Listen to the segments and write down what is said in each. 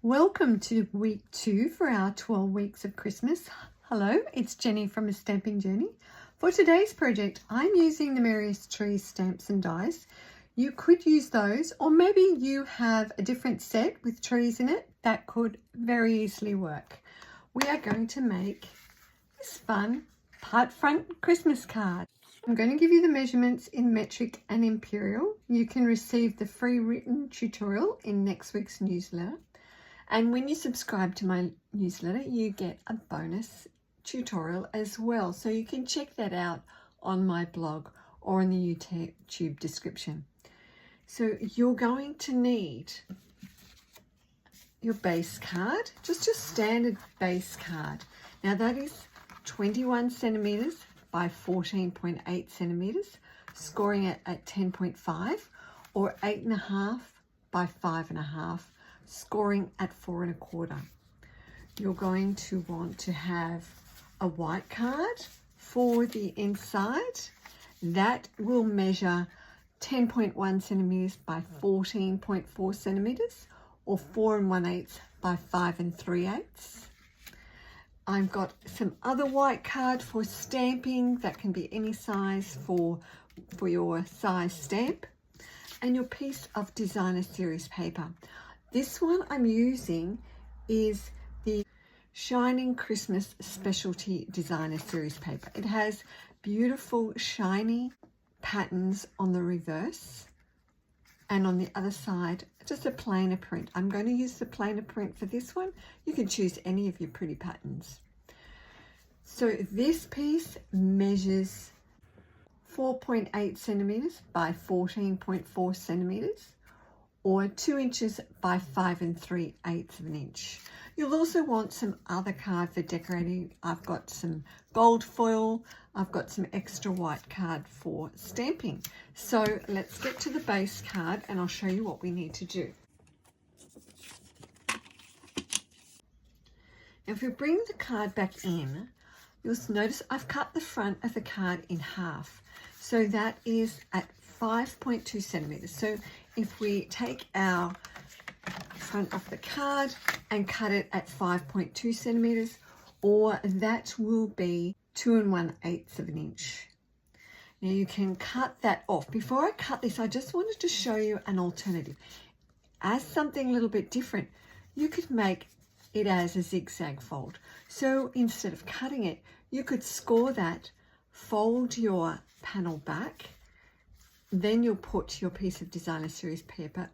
Welcome to week 2 for our 12 weeks of Christmas. Hello, it's Jenny from A Stamping Journey. For today's project, I'm using the Merriest Trees stamps and dies. You could use those, or maybe you have a different set with trees in it. That could very easily work. We are going to make this fun part front Christmas card. I'm going to give you the measurements in metric and imperial. You can receive the free written tutorial in next week's newsletter. And when you subscribe to my newsletter, you get a bonus tutorial as well. So you can check that out on my blog or in the YouTube description. So you're going to need your base card, just your standard base card. Now that is 21 centimeters by 14.8 centimeters, scoring it at 10.5, or 8.5 by 5.5, scoring at 4 1/4. You're going to want to have a white card for the inside. That will measure 10.1 centimeters by 14.4 centimeters, or 4 1/8 by 5 3/8. I've got some other white card for stamping that can be any size for your size stamp, and your piece of designer series paper. This one I'm using is the Shining Christmas Specialty Designer Series paper. It has beautiful shiny patterns on the reverse, and on the other side just a plainer print. I'm going to use the plainer print for this one. You can choose any of your pretty patterns. So this piece measures 4.8 centimeters by 14.4 centimeters, or 2 inches by 5 3/8 of an inch. You'll also want some other card for decorating. I've got some gold foil. I've got some extra white card for stamping. So let's get to the base card and I'll show you what we need to do. Now if we bring the card back in, you'll notice I've cut the front of the card in half. So that is at 5.2 centimeters. So if we take our front of the card and cut it at 5.2 centimeters, or that will be 2 1/8 of an inch. Now you can cut that off. Before I cut this, I just wanted to show you an alternative. As something a little bit different, you could make it as a zigzag fold. So instead of cutting it, you could score that, fold your panel back, then you'll put your piece of designer series paper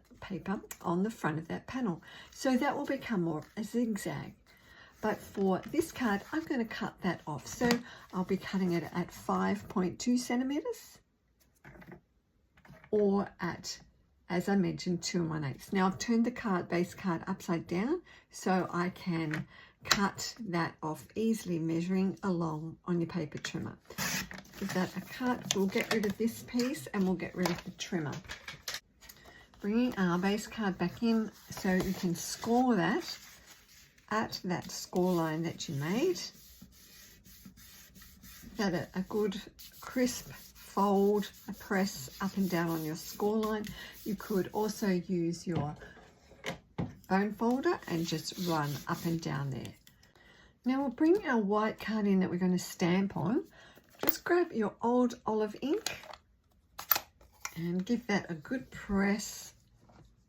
on the front of that panel. So that will become more a zigzag. But for this card, I'm going to cut that off. So I'll be cutting it at 5.2 centimeters, or at, as I mentioned, 2 1/8. Now I've turned the base card upside down so I can cut that off easily, measuring along on your paper trimmer. Give that a cut. We'll get rid of this piece and we'll get rid of the trimmer. Bringing our base card back in so you can score that at that score line that you made. That a good crisp fold, a press up and down on your score line. You could also use your bone folder and just run up and down there. Now we'll bring our white card in that we're going to stamp on. Just grab your old olive ink and give that a good press.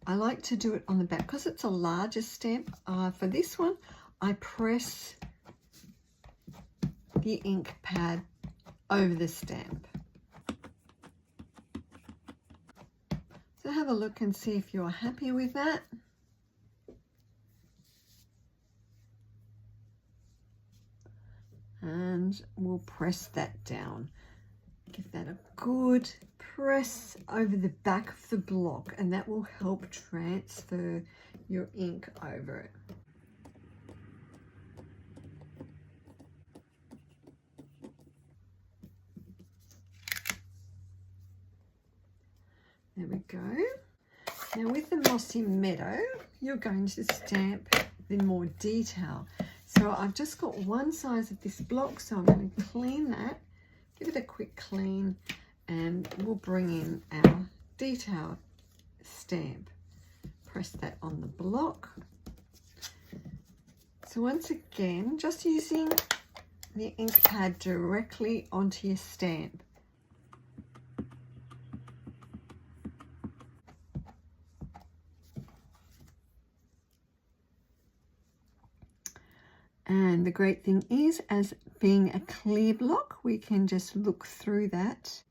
I like to do it on the back because it's a larger stamp. For this one, I press the ink pad over the stamp. So have a look and see if you're happy with that. And we'll press that down. Give that a good press over the back of the block, and that will help transfer your ink over it. There we go. Now with the Mossy Meadow, you're going to stamp in more detail. So I've just got one size of this block, so I'm going to clean that, give it a quick clean, and we'll bring in our detail stamp. Press that on the block. So once again, just using the ink pad directly onto your stamp. And the great thing is, as being a clear block, we can just look through that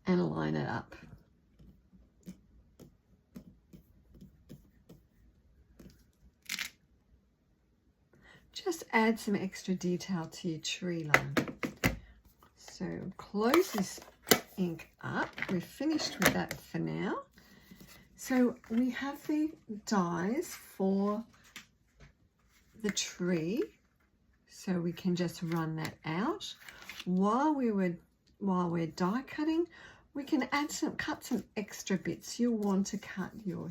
and line it up. Just add some extra detail to your tree line. So close this ink up. We're finished with that for now. So we have the dies for the tree, so we can just run that out. While we're die cutting, we can cut some extra bits. You'll want to cut your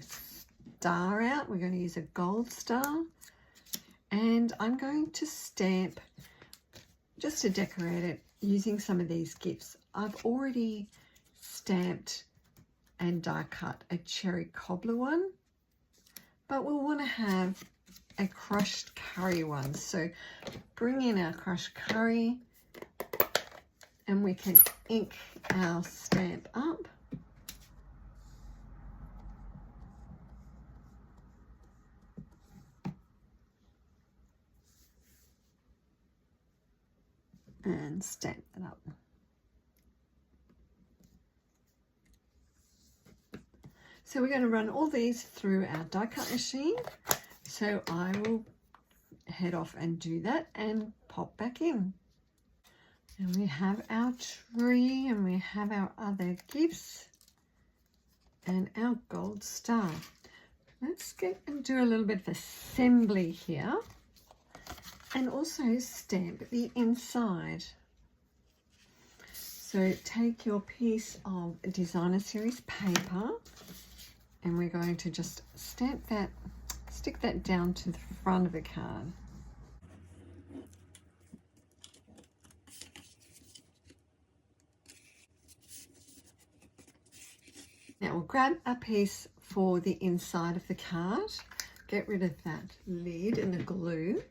star out. We're going to use a gold star, and I'm going to stamp just to decorate it using some of these gifts. I've already stamped and die cut a cherry cobbler one, but we'll want to have a crushed curry one. So bring in our crushed curry and we can ink our stamp up. And stamp it up. So we're going to run all these through our die cut machine. So I will head off and do that and pop back in. And we have our tree and we have our other gifts and our gold star. Let's get and do a little bit of assembly here and also stamp the inside. So take your piece of designer series paper and we're going to just stamp that, stick that down to the front of the card. Now we'll grab a piece for the inside of the card, get rid of that lid and the glue,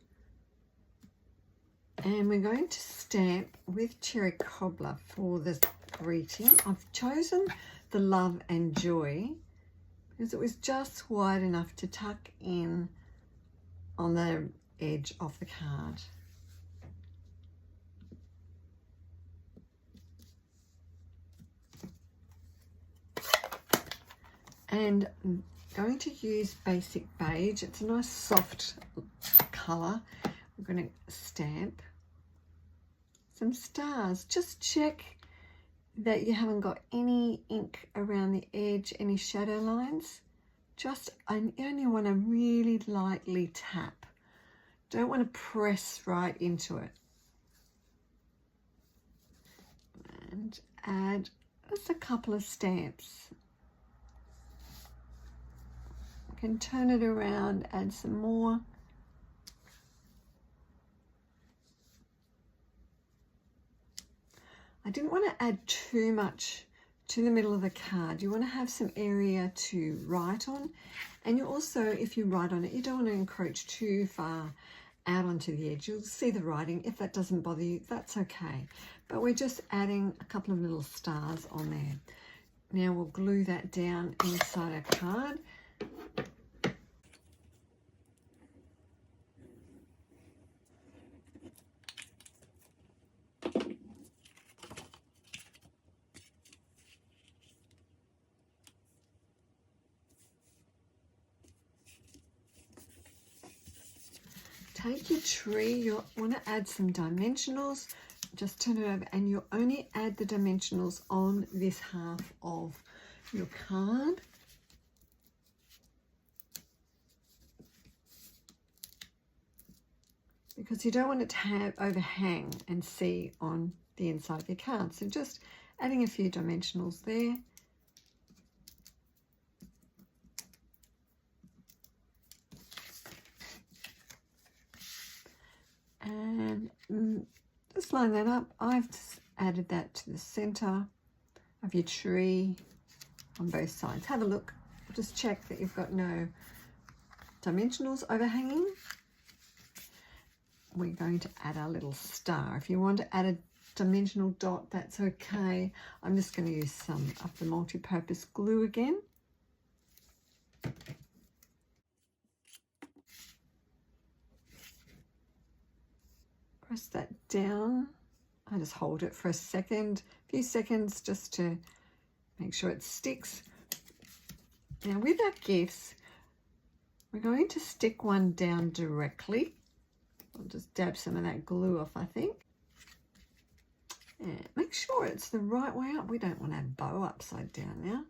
and we're going to stamp with cherry cobbler for the greeting. I've chosen the love and joy because it was just wide enough to tuck in on the edge of the card. And I'm going to use basic beige. It's a nice soft colour. We're going to stamp some stars. Just check that you haven't got any ink around the edge, any shadow lines. I only want to really lightly tap. Don't want to press right into it. And add just a couple of stamps. Can turn it around, add some more. I didn't want to add too much to the middle of the card. You want to have some area to write on, and you also, if you write on it, you don't want to encroach too far out onto the edge. You'll see the writing. If that doesn't bother you, that's okay. But we're just adding a couple of little stars on there. Now we'll glue that down inside our card. Take your tree, you want to add some dimensionals, just turn it over, and you only add the dimensionals on this half of your card. Because you don't want it to have overhang and see on the inside of your card. So just adding a few dimensionals there. And just line that up. I've just added that to the center of your tree on both sides. Have a look. Just check that you've got no dimensionals overhanging. we're going to add our little star. If you want to add a dimensional dot, that's okay. I'm just going to use some of the multi-purpose glue again. Press that down. I just hold it for a few seconds, just to make sure it sticks. Now with our gifts, we're going to stick one down directly. I'll just dab some of that glue off, I think. And make sure it's the right way up. We don't want our bow upside down now.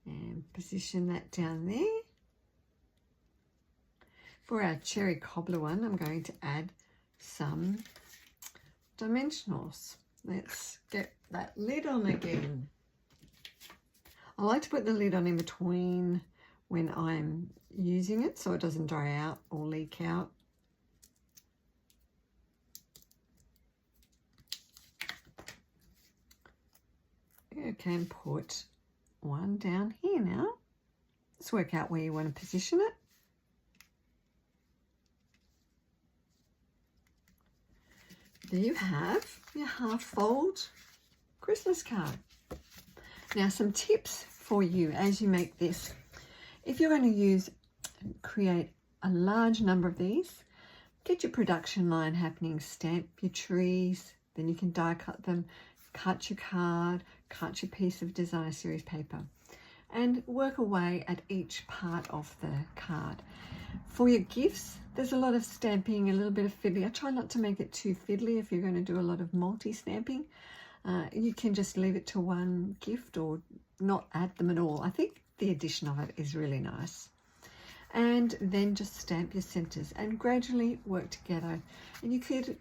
And position that down there. For our cherry cobbler one, I'm going to add some dimensionals. Let's get that lid on again. I like to put the lid on in between when I'm using it so it doesn't dry out or leak out. You can put one down here now. Let's work out where you want to position it. There you have your half fold Christmas card. Now some tips for you as you make this. If you're going to create a large number of these, get your production line happening, stamp your trees, then you can die cut them, cut your card, cut your piece of designer series paper, and work away at each part of the card. For your gifts, there's a lot of stamping, a little bit of fiddly. I try not to make it too fiddly if you're going to do a lot of multi-stamping. You can just leave it to one gift or not add them at all. I think the addition of it is really nice. And then just stamp your centers and gradually work together. And you could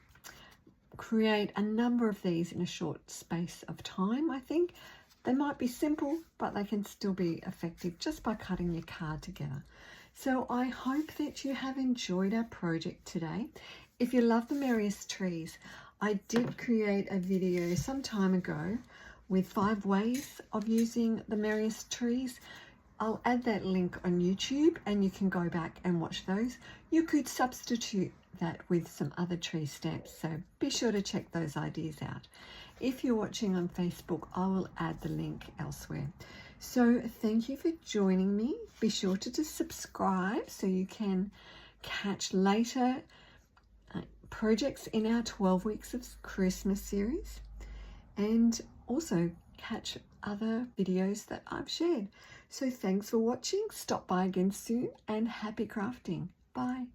create a number of these in a short space of time, I think. They might be simple, but they can still be effective just by cutting your card together. So I hope that you have enjoyed our project today. If you love the Merriest Trees, I did create a video some time ago with 5 ways of using the Merriest Trees. I'll add that link on YouTube and you can go back and watch those. You could substitute that with some other tree stamps, so be sure to check those ideas out. If you're watching on Facebook, I will add the link elsewhere. So thank you for joining me. Be sure to just subscribe so you can catch later projects in our 12 weeks of Christmas series, and also catch other videos that I've shared. So thanks for watching. Stop by again soon and happy crafting. Bye.